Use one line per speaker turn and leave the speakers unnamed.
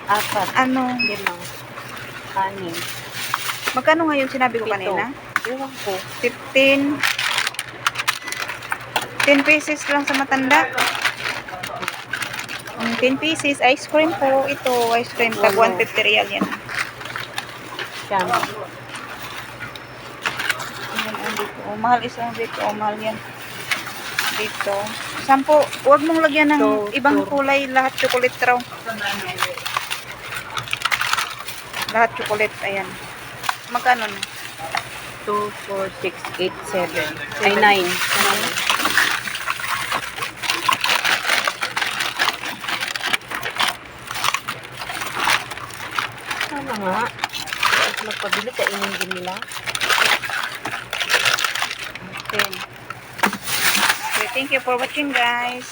4,
Ano?
5, 6.
Magkano ngayon sinabi ko
7.
kanina?
Ewan ko.
15. 10 pesos lang sa matanda. 10 pieces. Ice cream po. Ito, ice cream. Tag 150 real yan.
Siyam.
Yan, dito. Oh, mahal isang dito. Oh, mahal yan. Dito. 10. Huwag mong lagyan ng ibang kulay. Lahat chocolate raw. Lahat chocolate. Ayan. Magkano na?
2, 4, 6, 8, 7. Ay, 9. Sana nga. At magpabili, kainin din nila.
Okay. Okay, thank you for watching, guys.